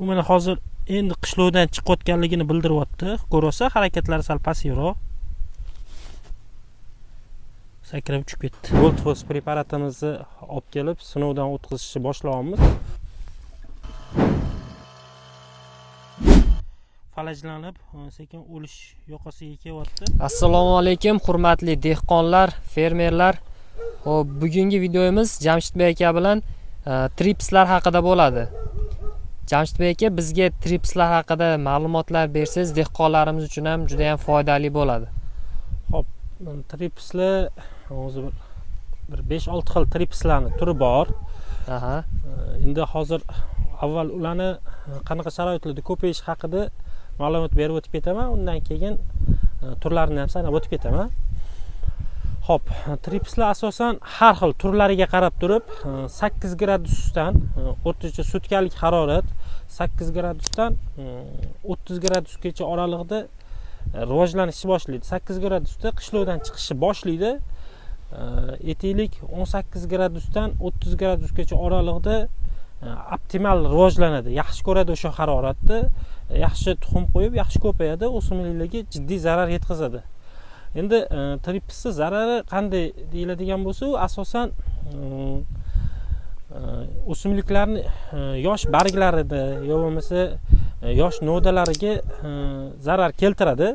U mana hozir endi qishloqdan chiqayotganligini bildiryapti. Ko'rsa, harakatlari sal pastroq. Sakrab uchib ketdi. Goldfos preparatimizni olib kelib, sinovdan o'tkazishni boshlayapmiz. Falajlanib, sekin o'lish yoqasiga kelyapti. Assalomu alaykum, hurmatli dehqonlar, fermerlar. Hop, bugungi videomiz Jamshidbek aka bilan tripslar haqida bo'ladi. Jamshidbek aka bizga tripslar haqida ma'lumotlar bersangiz, dehqonlarimiz uchun ham juda ham foydali bo'ladi. Hop, tripslar o'zi bir 5-6 xil tripslarning turi bor. Aha. Endi hozir avval ularni qanaqa sharoitlarda ko'payishi haqida ma'lumot berib o'tib ketaman, undan keyin turlarini ham sanab o'tib ketaman. Hop, tripslar asosan har xil turlariga qarab turib 8 gradusdan o'rtacha sutkalik harorat 8 gradusdan 30 gradusgacha oralig'ida rivojlanishni boshlaydi. 8 gradusda qishloqdan chiqishni boshlaydi. Aytaylik 18 gradusdan 30 gradusgacha oralig'ida optimal rivojlanadi. Yaxshi ko'radi o'sha haroratni, yaxshi tuxum qo'yib, yaxshi ko'payadi, o'simliklarga jiddiy zarar yetkazadi. Endi tripsning zarari qanday deyiladigan bo'lsa, u asosan o'simliklarning yosh barglarida yo bo'lmasa yosh novdalariga zarar keltiradi.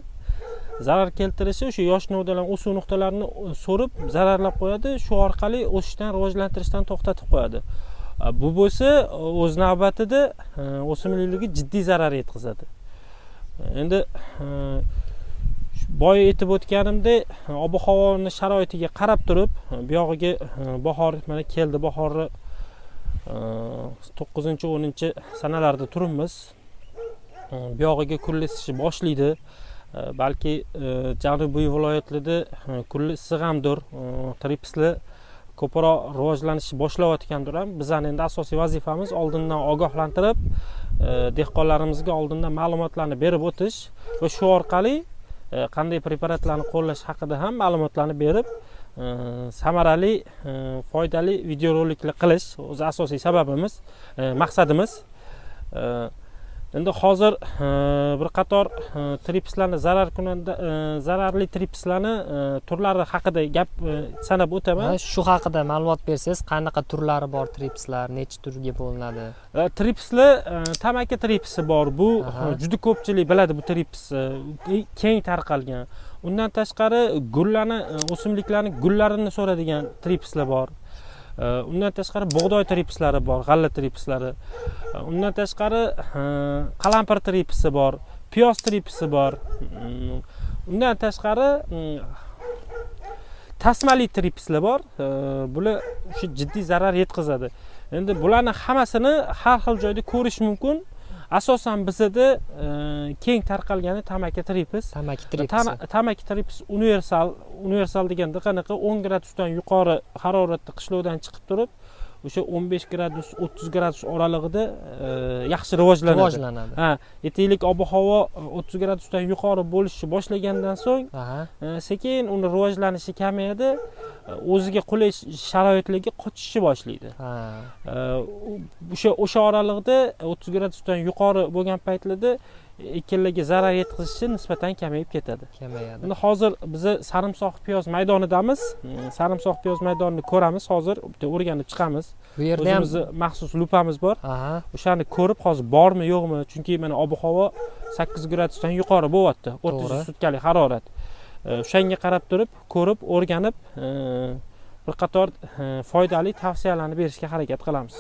Zarar keltirishi o'sha yosh novdalarning o'suv nuqtalarini so'rib zararlab qo'yadi, shu orqali o'sishdan, rivojlantirishdan to'xtatib qo'yadi. Bu bo'lsa o'z navbatida o'simliklarga jiddiy zarar yetkazadi. Endi boya aytib o'tganimdek, ob-havoning sharoitiga qarab turib, bu yog'iga bahor mana keldi, bahorni 9-10 sanalarda turibmiz. Bu yog'iga kunlar isishi boshlaydi. Balki janubiy viloyatlarda kunlar issiq hamdir. Tripslar ko'proq rivojlanishni boshlayotgandir ham. Bizning endi asosiy vazifamiz oldindan ogohlantirib, dehqonlarimizga oldindan ma'lumotlarni berib o'tish va shu orqali qanday preparatlarni qo'llash haqida ham ma'lumotlarni berib, samarali, foydali videoroliklar qilish o'zi asosiy sababimiz, maqsadimiz. Endi hozir bir qator tripslarni zararli tripslarni turlari haqida gap sanab o'taman. Shu haqida ma'lumot bersangiz, qanaqa turlari bor tripslar, necha turga bo'linadi? Tripslar tamaki tripsi bor. Bu juda ko'pchilik biladi, bu trips keng tarqalgan. Undan tashqari gullarni, o'simliklarning gullarini so'radigan tripslar bor. Undan tashqari bug'doy tripslari bor, g'alla tripslari. Undan tashqari qalampir tripsi bor, piyoz tripsi bor. Undan tashqari tasmali tripslar bor. Bular o'sha jiddiy zarar yetkazadi. Endi bularning hammasini har xil joyda ko'rish mumkin. Asosan bizda keng tarqalgani tamaki trips. Tamaki trips universal deganda qanaqa 10 gradusdan yuqori haroratda qishloqdan chiqib turib, o'sha 15 gradus 30 gradus oralig'ida yaxshi rivojlanadi. Ha, aytaylik ob-havo 30 gradusdan yuqori bo'lishni boshlagandan so'ng, sekin uni rivojlanishi kamayadi, o'ziga qulay sharoitlarga qochishni boshlaydi. O'sha oralig'ida 30 gradusdan yuqori bo'lgan paytlarda ekinlarga zarar yetkazishi nisbatan kamayib ketadi. Endi hozir biz sarimsoq piyoz maydonidamiz. Sarimsoq piyoz maydonini ko'ramiz, hozir bitta o'rganib chiqamiz. Bu yerda ham maxsus lupamiz bor. O'shani ko'rib, hozir bormi, yo'qmi? Chunki mana ob-havo 8 gradusdan yuqori bo'lyapti. O'rtacha sutkalik harorat. O'shanga qarab turib, ko'rib, o'rganib, bir qator foydali tavsiyalarni berishga harakat qilamiz.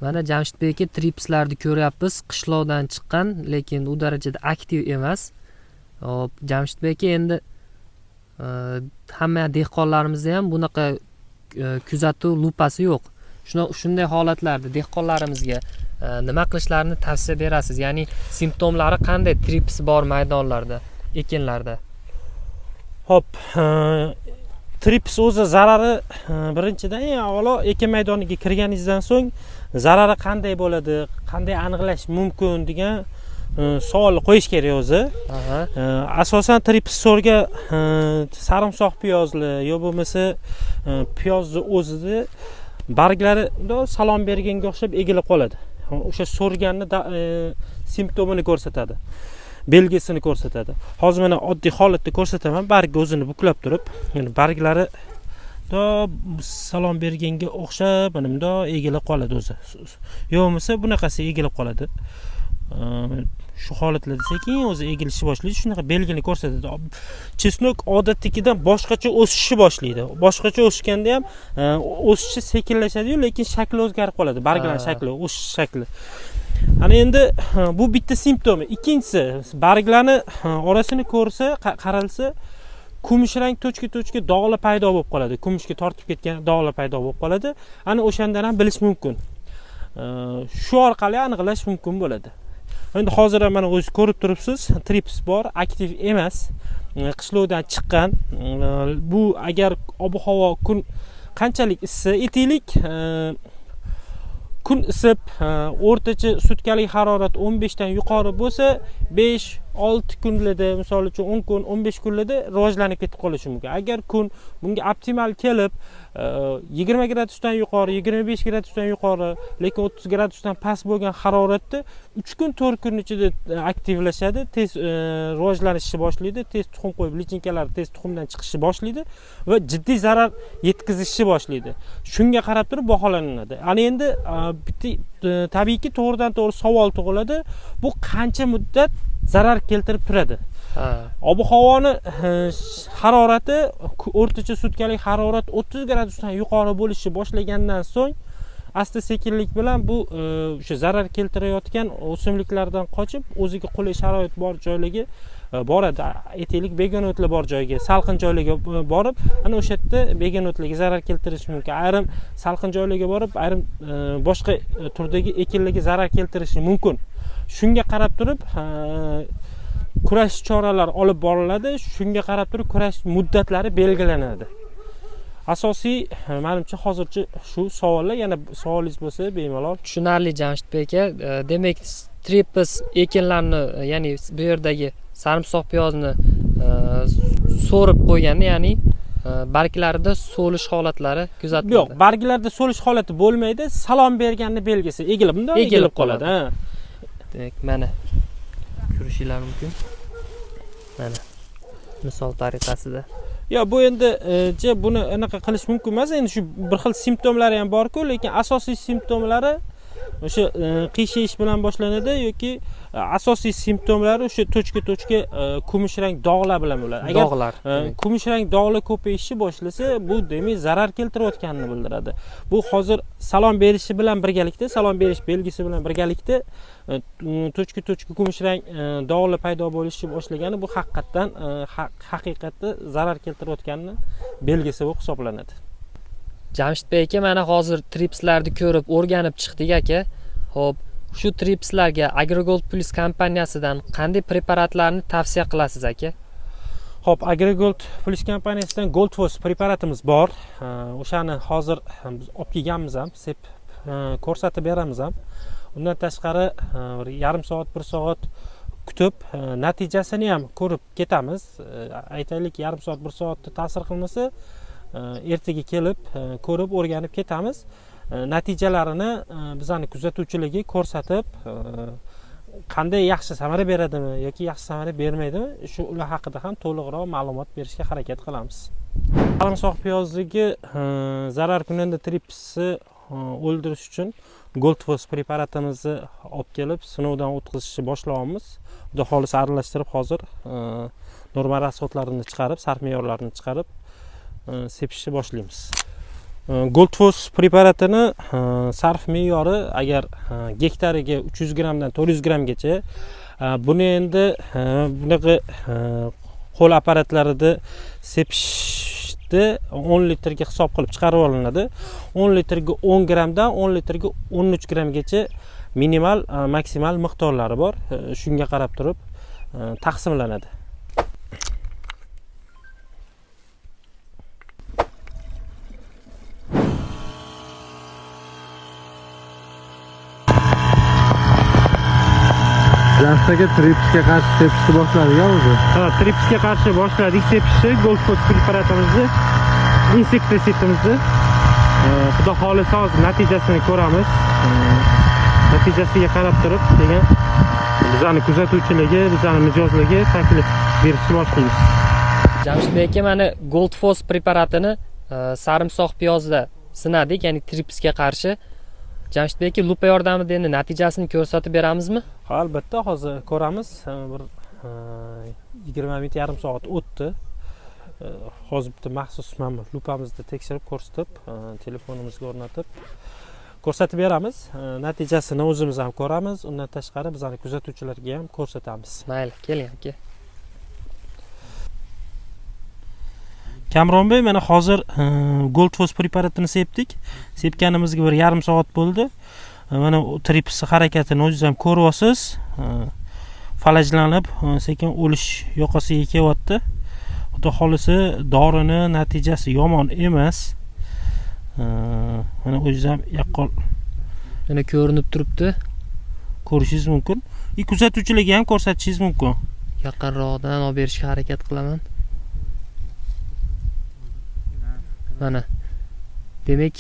Mana Jamshidbek aka tripslarni ko'ryapmiz, qishloqdan chiqqan, lekin u darajada aktiv emas. Hop, Jamshidbek aka endi hamma dehqonlarimizda ham bunaqa kuzatuv lupasi yo'q. Shunday holatlarda dehqonlarimizga nima qilishlarini tavsiya berasiz? Ya'ni simptomlari qanday trips bor maydonlarda, ekinlarda? Hop, trips o'zi zarari birinchidan eng avvalo ekin maydoniga kirganingizdan so'ng zarari qanday bo'ladi, qanday aniqlash mumkin degan savolni qo'yish kerak o'zi. Asosan trips so'rga sarimsoq piyozli yo bo'lmasa piyozni o'zida barglari salom berganga o'xshab egilib qoladi. o'sha so'rganni simptomini ko'rsatadi, belgisini ko'rsatadi. Hozir mana oddiy holatda ko'rsataman. Barg o'zini buklab turib, yani barglari salom berganga o'xshab mana bunday egilib qoladi o'zi. Yo'qmasa bunaqasi egilib qoladi. Shu holatlarda sekin o'zi egilishni boshlaydi, shunaqa belgini ko'rsatadi. Chesnok odatdagidan boshqacha o'sishni boshlaydi. Boshqacha o'sganda ham o'sishi sekinlashadi-yu, lekin shakli o'zgarib qoladi. Barglar shakli, o'sish shakli. Ana endi bu bitta simptomi. Ikkinchisi, barglarni orasini ko'rsa, qaralsa, kumushrang to'chka dog'lar paydo bo'lib qoladi. Kumushga tortib ketgan dog'lar paydo bo'lib qoladi. Ana o'shandan ham bilish mumkin. Shu orqali aniqlash mumkin bo'ladi. Endi hozir ham mana o'zingiz ko'rib turibsiz, trips bor, aktiv emas, qishloqdan chiqqan. Bu agar ob-havo kun qanchalik issa, aytaylik, kun isib, o'rtacha sutkalik harorat 15 dan yuqori bo'lsa, 5-6 kunlarda, misol uchun 10 kun, 15 kunlarda rivojlanib ketib qolishi mumkin. Agar kun bunga optimal kelib, 20 gradusdan yuqori, 25 gradusdan yuqori, lekin 30 gradusdan past bo'lgan haroratda 3 kun, 4 kun ichida aktivlashadi, tez rivojlanishni boshlaydi, tez tuxum qo'yib, lichinkalar tez tuxumdan chiqishni boshlaydi va jiddiy zarar yetkazishni boshlaydi. Shunga qarab turib baholanadi. Ana endi tabiiyki to'g'ridan-to'g'ri savol tug'iladi. Bu qancha muddat zarar keltirib turadi? Ob-havoni harorati, o'rtacha sutkalik harorat 30 gradusdan yuqori bo'lishni boshlagandan so'ng asta-sekinlik bilan bu o'sha zarar keltirayotgan o'simliklardan qochib, o'ziga qulay sharoit bor joylarga boradi. Aytaylik, begonotlar bor joyga, salqin joylarga borib, ana o'sha yerda begonotlarga zarar keltirishi mumkin. Ayrim salqin joylarga borib, ayrim boshqa turdagi ekinlarga zarar keltirishi mumkin. Shunga qarab turib kurash choralari olib boriladi. Shunga qarab turib kurash muddatlari belgilanadi. Asosiy menimcha hozircha shu savollar. Yana savolingiz bo'lsa bemalol. Tushunarli Jamshidbek aka. Demak, trips ekinlarni, ya'ni bu yerdagi sarimsoq piyozni so'rib qo'yganda, ya'ni barglarida so'lish holatlari kuzatiladi. Yo'q, barglarda so'lish holati bo'lmaydi. Salom berganning belgisi egilib qoladi. Demak, mana ko'rishingiz mumkin. Mana misol tariqasida. Yo, bu endi buni anaqa qilish mumkin emas. Endi shu bir xil simptomlari ham bor-ku, lekin asosiy simptomlari o'sha qiyshaysh bilan boshlanadi yoki asosiy simptomlari o'sha to'chka kumushrang dog'lar bilan bo'ladi. Agar kumushrang dog'lar ko'payishni boshlasa, bu demak zarar keltirayotganini bildiradi. Bu hozir salom berishi bilan birgalikda, salom berish belgisi bilan birgalikda to'chka kumushrang dog'lar paydo bo'lishni boshlagani bu haqiqatda zarar keltirayotganini belgisi bo'lib hisoblanadi. Jamshidbek aka, mana hozir tripslarni ko'rib, o'rganib chiqdik aka. Xo'p, shu tripslarga Agrogold Plus kompaniyasidan qanday preparatlarni tavsiya qilasiz aka? Xo'p, Agrogold Plus kompaniyasidan Goldfos preparatimiz bor. O'shani hozir biz olib kelganmiz ham, sep ko'rsatib beramiz ham. Undan tashqari yarim soat, 1 soat kutib, natijasini ham ko'rib ketamiz. Aytaylik, yarim soat, 1 soatda ta'sir qilmasa, ertaga kelib ko'rib o'rganib ketamiz. Natijalarini bizani kuzatuvchilarga ko'rsatib, qanday yaxshi samara beradimi yoki yaxshi samara bermaydimi, shu ular haqida ham to'liqroq ma'lumot berishga harakat qilamiz. Sarimsoq piyozligi zarar kunanda tripsni o'ldirish uchun Goldfos preparatimizni olib kelib, sinovdan o'tkazishni boshlayapmiz. Xudo xohlasa aralashtirib hozir normal rasxodlarini chiqarib, sarf me'yorlarini chiqarib sepishni boshlaymiz. Goldfos preparatini sarf me'yori agar gektariga 300 gramdan 400 gramgacha. Buni endi bunaqa qo'l apparatlarida sepishda 10 litrga hisob qilib chiqarib olinadi. 10 litrga 10 gramdan 10 litrga 13 gramgacha minimal, maksimal miqdorlari bor. Shunga qarab turib taqsimlanadi. Jamshidga tripsga qarshi sepishni boshladik o'zi. Ha, tripsga qarshi boshladik sepishni. Goldfos preparatimizni, insektisidimizni. Xudo xohlasa hozir natijasini ko'ramiz. natijasiga qarab turib degan bizani kuzatuvchiligi, bizani mijozligi taklif berishni boshlaymiz. Jamshidbek aka, mana Goldfos preparatini sarimsoq piyozda sinadik, ya'ni tripsga qarshi. Jamshidbek aka, lupa yordamida endi natijasini ko'rsatib beramizmi? Ha, albatta, hozir ko'ramiz. Bir 20 minut, yarim soat o'tdi. Hozir bitta maxsus mana lupamizni tekshirib ko'rsatib, telefonimizga o'rnatib ko'rsatib beramiz. Natijasini o'zimiz ham ko'ramiz. Undan tashqari bizani kuzatuvchilarga ham ko'rsatamiz. Mayli, keling aka. Kamronbek, mana hozir Goldfos preparatini sepdik. Sepganimizga bir yarim soat bo'ldi. Mana trips harakatini o'zingiz ham ko'ryapsiz. Falajlanib, sekin o'lish yoqasiga kelyapti. Xudo xolisi dorini natijasi yomon emas. Mana o'zingiz ham yaqqol mana ko'rinib turibdi. Ko'rishingiz mumkin. Kuzatuvchilarga ham ko'rsatishingiz mumkin. Yaqinroqdan olib berishga harakat qilaman. Mana. Demak,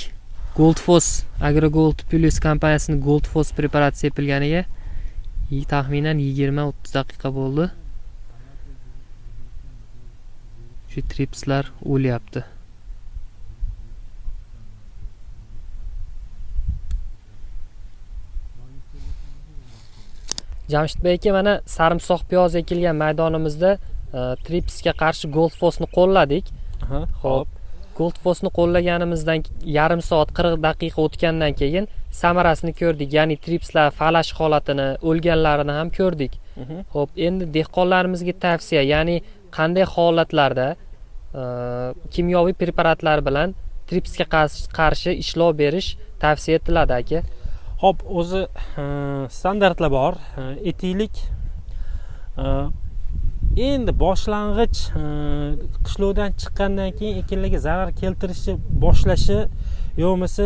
Goldfos AgroGold Plus kompaniyasining Goldfos preparati sepilganiga taxminan 20-30 daqiqa bo'ldi. Shu tripslar o'lyapti. Jamshidbek aka, mana sarimsoq piyoz ekilgan maydonimizda tripsga qarshi Goldfosni qo'lladik. Xo'p. Goldfosni qo'llaganimizdan yarim soat 40 daqiqa o'tgandan keyin samarasini ko'rdik. Ya'ni tripslar falash holatini, o'lganlarini ham ko'rdik. Xo'p, endi dehqonlarimizga tavsiya, ya'ni qanday holatlarda kimyoviy preparatlar bilan tripsga qarshi ishlov berish tavsiya etiladi aka? Xo'p, o'zi standartlar bor. Etiklik endi boshlang'ich qishlovdan chiqqandan keyin ekinlarga zarar keltirishi boshlashi yo'qmasa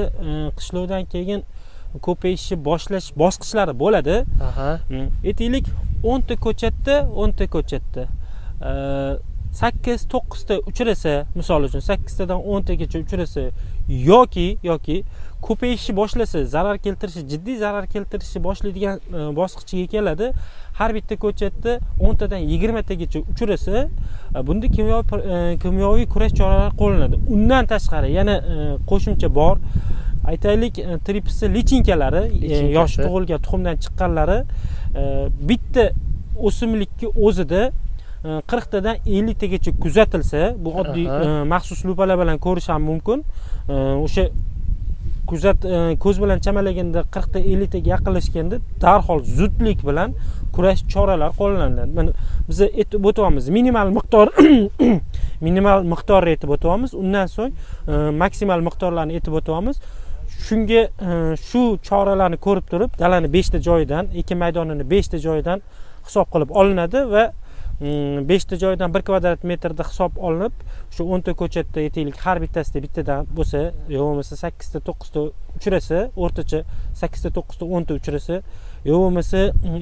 qishlovdan keyin ko'payishi boshlash bosqichlari bo'ladi. Etiklik 10 ta ko'chatda 8-9 ta uchrasa, misol uchun 8 tadan 10 tagacha uchrasa yoki ko'payishi boshlasa, zarar keltirishi, jiddiy zarar keltirishi boshlaydigan bosqichiga keladi. Har bitta ko'chatda 10 tadan 20 tagacha uchrasa, bunda kimyoviy kurash choralari qo'llanadi. Undan tashqari yana qo'shimcha bor. Aytaylik, tripsi lichinkalari, yosh tug'ilgan tuxumdan chiqqanlari bitta o'simlikka o'zida 40 tadan 50 tagacha kuzatilsa, bu oddiy maxsus lupalar bilan ko'rish ham mumkin. O'sha ko'z bilan chamalaganda 40 ta 50 taga yaqinlashganda darhol zudlik bilan kurash choralari qo'llaniladi. Mana biz aytib o'tamiz, minimal miqdorni aytib o'tamiz, undan so'ng maksimal miqdorlarni aytib o'tamiz. Shunga shu choralarni ko'rib turib, dalani 5 ta joyidan, ekin maydonini 5 ta joyidan hisob qilib olinadi va 5 ta joydan 1 kvadrat metrda hisob olinib, shu 10 ta ko'chatda aytaylik har bittasida bittadan bo'lsa, yo'qmasa 8 ta 9 ta uchrasa, o'rtacha 8 ta 9 ta 10 ta uchrasa, yo'qmasa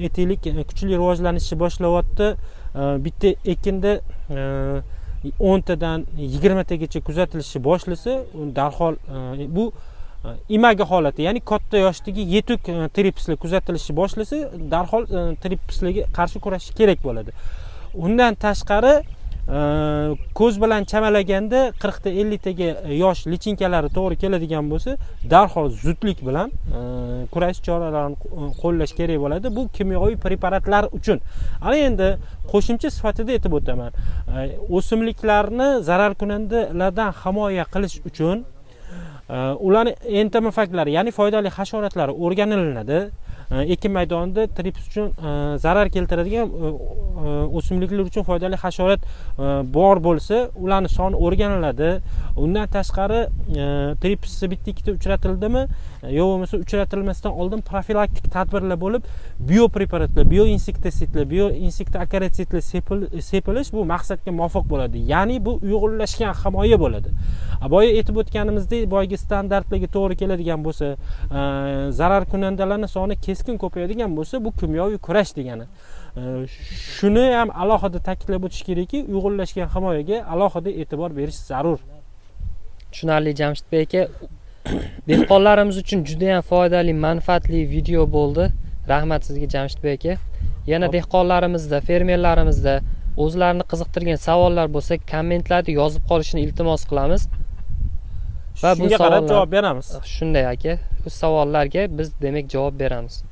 aytaylik kuchli rivojlanishni boshlayapti, bitta ekinda 10 tadan 20 tagacha kuzatilishi boshlasa, darhol bu imaga holati, ya'ni katta yoshdagi yetuk tripslar kuzatilishi boshlasa, darhol tripslarga qarshi kurashish kerak bo'ladi. Undan tashqari ko'z bilan chamalaganda 40 ta 50 taga yosh lichinkalari to'g'ri keladigan bo'lsa, darhol zudlik bilan kurash choralarini qo'llash kerak bo'ladi. Bu kimyoviy preparatlar uchun. Ana endi qo'shimcha sifatida aytib o'taman. O'simliklarni zararkunandalardan himoya qilish uchun ularning entomofaglari, ya'ni foydali hasharotlari o'rganilinadi. Ekin maydonida trips uchun zarar keltiradigan o'simliklar uchun foydali hasharot bor bo'lsa, ularning soni o'rganiladi. Undan tashqari trips bitta ikkita uchratildimi, yo'q bo'lmasa uchratilmasdan oldin profilaktik tadbirlar bo'lib, biopreparatlar, bioinsektisidlar, bioinsektoakaritsidlar sepilish bu maqsadga muvofiq bo'ladi. Ya'ni bu uyg'unlashgan himoya bo'ladi. Boya aytib o'tganimizdek, boyagi standartlarga to'g'ri keladigan bo'lsa, zarar kunandalarning soni keskin ko'payadigan bo'lsa, bu kimyoviy kurash degani. Shuni ham alohida ta'kidlab o'tish kerakki, uyg'unlashgan himoyaga alohida e'tibor berish zarur. Tushunarli Jamshidbek aka. Dehqonlarimiz uchun juda ham foydali, manfaatli video bo'ldi. Rahmat sizga Jamshidbek aka. Yana dehqonlarimizda, fermerlarimizda o'zlarini qiziqtirgan savollar bo'lsa, kommentlarda yozib qolishini iltimos qilamiz. Va bu shunga qarab javob beramiz. Shunday aka. Bu savollarga biz demak javob beramiz.